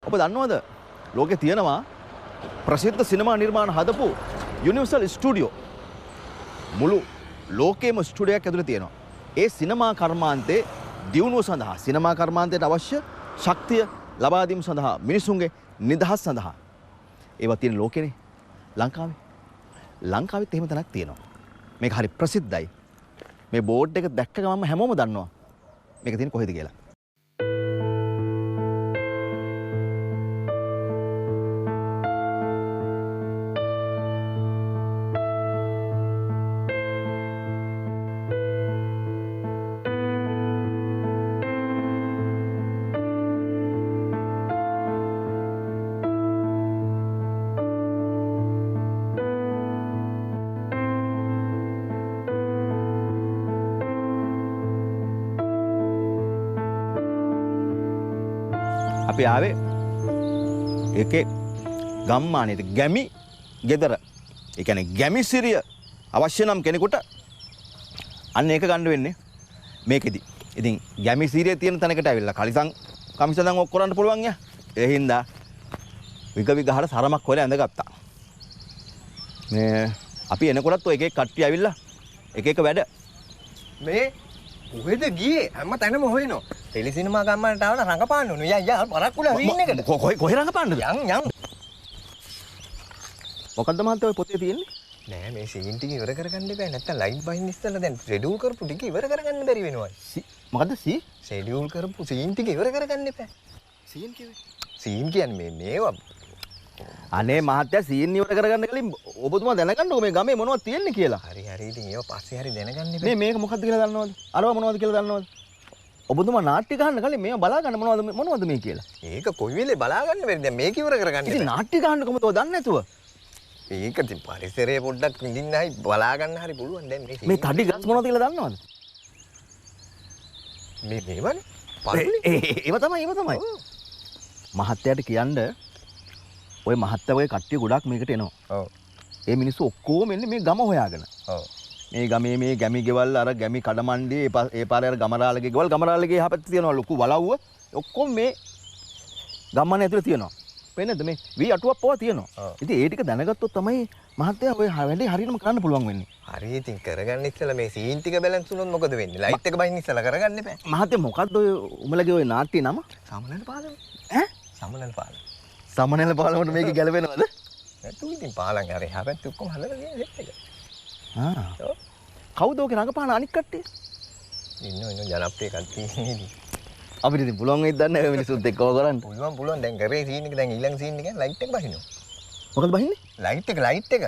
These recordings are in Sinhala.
ඔබ දන්නවද ලෝකේ තියෙනවා ප්‍රසිද්ධ සිනමා නිර්මාණ හදපු යුනිවර්සල් ස්ටුඩියෝ. මුළු ලෝකේම ස්ටුඩියෝ එකක් ඇතුලේ තියෙනවා. ඒ සිනමා කර්මාන්තයේ දියුණුව සඳහා සිනමා කර්මාන්තයට අවශ්‍ය ශක්තිය ලබා දීම සඳහා මිනිසුන්ගේ නිදහස් සඳහා ඒවා තියෙන ලෝකෙනේ ලංකාවේ. ලංකාවෙත් එහෙම තැනක් තියෙනවා. මේක හරි ප්‍රසිද්ධයි. මේ බෝඩ් එක දැක්ක ගමන්ම හැමෝම දන්නවා මේක තියෙන්නේ කොහෙද කියලා. අපි ආවේ ඒකේ ගම්මානයේ ගැමි ගෙදර. ඒ කියන්නේ ගැමි සිරිය අවශ්‍ය නම් කෙනෙකුට අන්න ඒක ගන්න වෙන්නේ මේකෙදි. ඉතින් ගැමි සිරිය තියෙන තැනකට ඇවිල්ලා කලිසම් කමිසම් ඔක් කරන්න පුළුවන් යා. ඒ හින්දා විග විගහට සරමක් හොයලා ඇඳගත්තා. මේ අපි එනකොටත් ඔය එක එක කට්ටිය ඇවිල්ලා එක එක වැඩ මේ කොහෙද ගියේ හැම තැනම හොයනවා. ටෙලි සිනමා ගම්මානට ආවම රඟපාන්න ඕනේ. යන් පරක්කුලා රීන් එකට. කොහේ රඟපාන්නද? යන්. මොකද්ද මහත්තයා ඔය පොතේ තියෙන්නේ? නෑ මේ සීන් ටික ඉවර කරගන්න බෑ. නැත්තම් ලයිට් බහින්න ඉස්සෙල්ලා දැන් ෂෙඩියුල් කරපු ටික ඉවර කරගන්න බැරි වෙනවා. මොකද්ද සී? ෂෙඩියුල් කරපු සීන් ටික ඉවර කරගන්න එපා. සීන් කිව්වේ? සීන් කියන්නේ මේවා. අනේ මහත්තයා සීන් ඉවර කරගන්න කලින් ඔබතුමා දැනගන්නකො මේ ගමේ මොනවද තියෙන්නේ කියලා. හරි ඉතින් ඒව පස්සේ හරි දැනගන්න එපා. මේක මොකද්ද කියලා දන්නවද? අරව මොනවද කියලා දන්නවද? ඔබතුමා නාට්‍ය ගහන්න කලින් මේව බලා ගන්න මොනවද මේ කියලා. ඒක කොයි වෙලේ බලා ගන්න බැරි. දැන් මේක ඉවර කරගන්න. ඉතින් නාට්‍ය ගහන්න කොහොමද ඔය දන්නේ නැතුව? ඒක ඉතින් පරිසරයේ පොඩ්ඩක් විඳින්නයි බලා ගන්න හරි පුළුවන්. දැන් මේ තඩි ගස් මොනවද කියලා දන්නවද? මේවනේ. පල්ලි. ඒව තමයි. මහත්තයාට කියන්න ඔය මහත්තයා වගේ කට්ටිය ගොඩක් මේකට එනවා. ඔව්. ඒ මිනිස්සු ඔක්කොම එන්නේ මේ ගම හොයාගෙන. ඔව්. මේ ගමේ මේ ගැමි ගෙවල් අර ගැමි කඩමණ්ඩියේ ඒ පාරේ අර ගමරාලගේ ගෙවල් ගමරාලගේ යහපැත්තේ තියෙනවා ලොකු වලව්ව. ඔක්කොම මේ ගම්මානේ ඇතුලේ තියෙනවා. පේනද මේ වී අටුවක් පොව තියෙනවා. ඉතින් ඒ ටික දැනගත්තොත් තමයි මහත්තයා ඔය වැඩේ හරියටම කරන්න පුළුවන් වෙන්නේ. හරි ඉතින් කරගන්න ඉස්සලා මේ සීන් ටික බැලන්ස් වුණොත් මොකද වෙන්නේ? ලයිට් එක බහින්න ඉස්සලා කරගන්න එපා. මහත්තයා මොකද්ද ඔය උඹලගේ ඔය නාට්‍ය නම? සමනල පාලම. ඈ? සමනල පාලම. සමනල පාලමට මේක ගැලපෙනවද? නැතු ඉතින් පාලම් හරි හැබැයි ඔක්කොම හදලා ගියේ සෙට් එක. ආ. කවුද ඔගේ රඟපාන අනික් කට්ටිය? ඉන්න ජනප්‍රිය කට්ටිය ඉන්නේ. අපිට ඉතින් පුළුවන් වෙයිද දන්නේ නැහැ මිනිස්සුත් එක්ක ඔය කරන්න. පුළුවන් දැන් කරේ සීන් එක දැන් ඊළඟ සීන් එකෙන් ලයිට් එක බහිනවා. මොකද බහින්නේ? ලයිට් එක.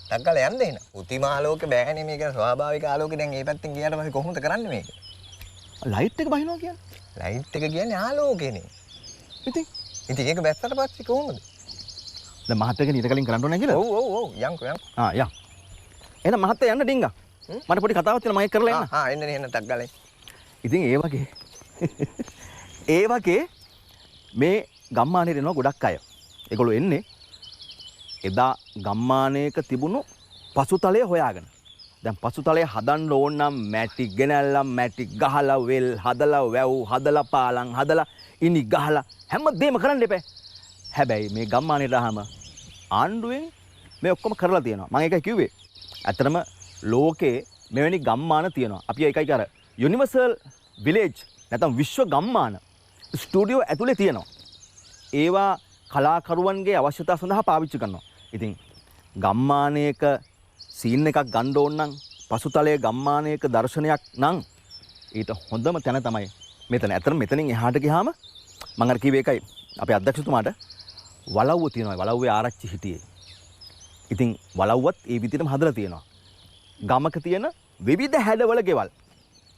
ටක්කල යන්න එන. උතිම ආලෝකේ බෑනේ මේක ස්වාභාවික ආලෝකේ දැන් මේ පැත්තෙන් ගියාට පස්සේ කොහොමද කරන්නේ මේක? ලයිට් එක බහිනවා කියන්නේ? ලයිට් එක කියන්නේ ආලෝකේනේ. ඉතින් ඒක බැස්සට පස්සේ කොහොමද? දැන් මහත්තයාගෙන ඊට කලින් කරන්න ඕනේ කියලා? ඔව් යන්කෝ. ආ යන්. එහෙනම් මහත්තයා යන්න ඩිංගා. මට පොඩි කතාවක් තියෙනවා මම ඒක කරලා එන්න. එන්න ටක් ගාලා. ඉතින් ඒ වගේ මේ ගම්මානේ එනවා ගොඩක් අය. ඒගොල්ලෝ එන්නේ එදා ගම්මානයක තිබුණු පසුතලය හොයාගෙන. දැන් පසුතලය හදන්න ඕන නම් මැටි ගෙනල්ලා මැටි ගහලා වෙල් හදලා වැව් හදලා පාලම් හදලා ඉනි ගහලා හැමදේම කරන්න එපා. හැබැයි මේ ගම්මානේට ආවම ආණ්ඩුවෙන් මේ ඔක්කොම කරලා තියෙනවා. මම ඒකයි කිව්වේ. ඇත්තටම ලෝකේ මෙවැනි ගම්මාන තියෙනවා. අපි ඒකයි අර යුනිවර්සල් විලේජ් නැත්නම් විශ්ව ගම්මාන ස්ටුඩියෝ ඇතුලේ තියෙනවා. ඒවා කලාකරුවන්ගේ අවශ්‍යතාව සඳහා පාවිච්චි කරනවා. ඉතින් ගම්මානයක සීන් එකක් ගන්න ඕන නම් පසුතලයේ ගම්මානයක දර්ශනයක් නම් ඊට හොඳම තැන තමයි මෙතන. ඇත්තටම මෙතනින් එහාට ගියාම මම අර කිව්වේ ඒකයි. අපේ අධ්‍යක්ෂතුමාට වලව්ව තියෙනවා. වලව්වේ ආරච්චි හිටියේ. ඉතින් වලව්වත් ඒ විදිහටම හදලා තියෙනවා. ගමක තියෙන විවිධ හැඩවල ගෙවල්.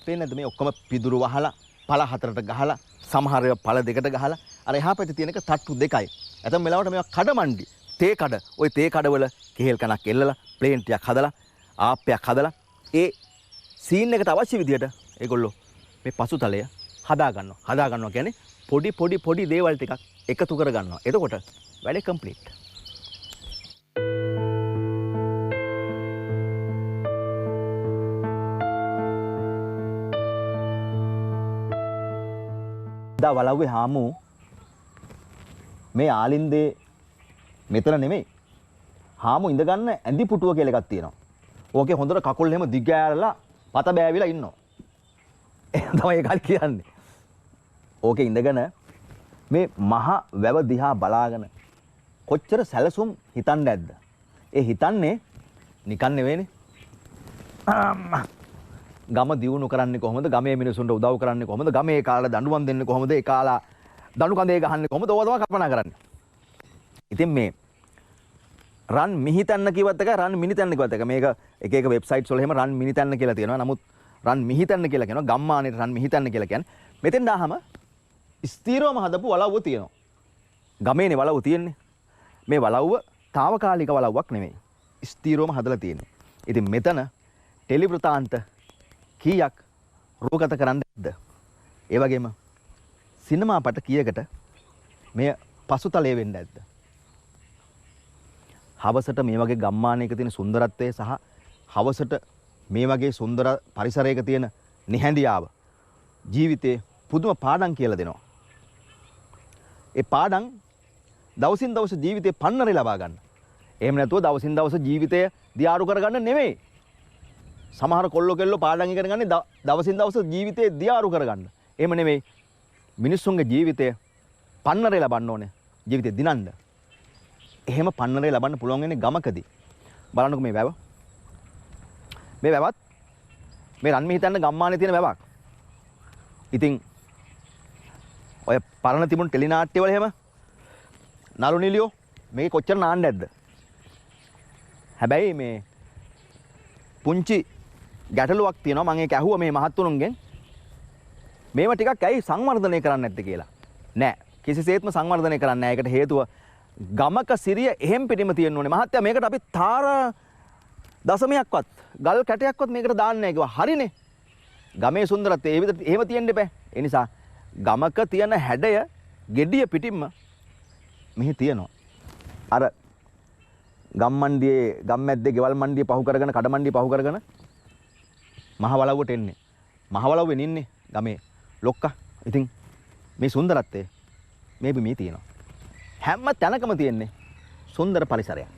පේන්නද මේ ඔක්කොම පිදුරු වහලා පළ හතරට ගහලා සමහර ඒවා පළ දෙකට ගහලා අර එහා පැත්තේ තියෙන එක තට්ටු දෙකයි. නැත්නම් මෙලවට මේවා කඩමණ්ඩි. තේ කඩ. ওই තේ කඩවල කෙහෙල් කනක් එල්ලලා ප්ලේන් ටිකක් හදලා ආප්පයක් හදලා ඒ සීන් එකට අවශ්‍ය විදිහට ඒගොල්ලෝ මේ පසුතලය හදා ගන්නවා කියන්නේ පොඩි දේවල් ටිකක් එකතු කර ගන්නවා. එතකොට වැඩේ කම්ප්ලීට්. වලව්වේ හාමු මේ ආලින්දේ මෙතන නෙමෙයි. හාමු ඉඳ ගන්න ඇඳි පුටුව කියලා එකක් තියෙනවා. ඕකේ හොඳට කකුල් එහෙම දිග ඇරලා පත බෑවිලා ඉන්නවා. එහෙනම් තමයි ඒකල් කියන්නේ. ඕකේ ඉඳගෙන මේ මහ වැව දිහා බලාගෙන කොච්චර සැලසුම් හිතන්නේ නැද්ද? ඒ හිතන්නේ නිකන් නෙවෙයිනේ. ගම දියුණු කරන්නේ කොහොමද? ගමේ මිනිසුන්ට උදව් කරන්නේ කොහොමද? ගමේ කාලා දඬුවම් දෙන්නේ කොහොමද? ඒ කාලා දඬු කඳේ ගහන්නේ කොහොමද? ඕවා තමයි කල්පනා කරන්නේ. ඉතින් මේ රන් මිහිතන්න කිව්වත් එක රන් මිනිතන්න කිව්වත් එක මේක එක එක වෙබ්සයිට්ස් වල එහෙම රන් මිනිතන්න කියලා තියෙනවා. නමුත් රන් මිහිතන්න කියලා කියනවා. ගම්මානේට රන් මිහිතන්න කියලා කියන්නේ. මෙතෙන් දාහම ස්ථීරවම හදපු වලව්ව තියෙනවා. ගමේනේ වලව්ව තියෙන්නේ. මේ වලව්ව తాවකාලික වලව්වක් නෙමෙයි. ස්ථීරවම හදලා තියෙන්නේ. ඉතින් මෙතන ටෙලි වෘතාන්ත කීයක් රූගත කරන්න ඇද්ද? ඒ වගේම සිනමා පට කීයකට මේ පසුතලයේ වෙන්න ඇද්ද? හවසට මේ වගේ ගම්මානයක තියෙන සුන්දරත්වය සහ හවසට මේ වගේ සුන්දර පරිසරයක තියෙන නිහඬියාව ජීවිතේ පුදුම පාඩම් කියලා දෙනවා. ඒ පාඩම් දවසින් දවස ජීවිතේ පන්නරේ ලබා ගන්න. එහෙම නැතුව දවසින් දවස ජීවිතය දියාරු කරගන්න නෙමෙයි. සමහර කොල්ලෝ කෙල්ලෝ පාඩම් ඉගෙන ගන්නේ දවසින් දවස ජීවිතේ දියාරු කරගන්න. එහෙම නෙමෙයි. මිනිස්සුන්ගේ ජීවිතය පන්නරේ ලබන්න ඕනේ. ජීවිතේ දිනන්න. එහෙම පන්නරේ ලබන්න පුළුවන් වෙන්නේ ගමකදී. බලන්නකො මේ වැව. මේ වැවත් මේ රන් මිහිතන්න ගම්මානේ තියෙන වැවක්. ඉතින් ඔය පරණ තිබුණු ටෙලි නාට්‍ය වල එහෙම නළු නිලියෝ මේක කොච්චර නාන්න නැද්ද? හැබැයි මේ පුංචි ගැටලුවක් තියෙනවා. මම ඒක ඇහුවා මේ මහත්තුරුන්ගෙන්. මේව ටිකක් ඇයි සංවර්ධනය කරන්නේ නැත්තේ කියලා. නෑ. කිසිසේත්ම සංවර්ධනය කරන්නේ නෑ. ඒකට හේතුව ගමක සිරිය එහෙම් පිටිම තියෙන්න ඕනේ. මහත්තයා මේකට අපි තාර දශමයක්වත් ගල් කැටයක්වත් මේකට දාන්නේ නැහැ කිව්වා. හරිනේ. ගමේ සුන්දරත්වය ඒ විදිහට එහෙම තියෙන්න එපා. ඒ නිසා ගමක තියෙන හැඩය gediya පිටින්ම මෙහි තියෙනවා. අර ගම්මණ්ඩියේ ගම්මැද්දේ ගෙවල් මණ්ඩිය පහු කරගෙන කඩ මණ්ඩිය පහු කරගෙන මහවලව්වට එන්නේ. මහවලව්වෙන් ඉන්නේ ගමේ ලොක්කා. ඉතින් මේ සුන්දරත්වය මේ බිමේ තියෙනවා. හැම තැනකම තියෙන්නේ සුන්දර පරිසරයක්.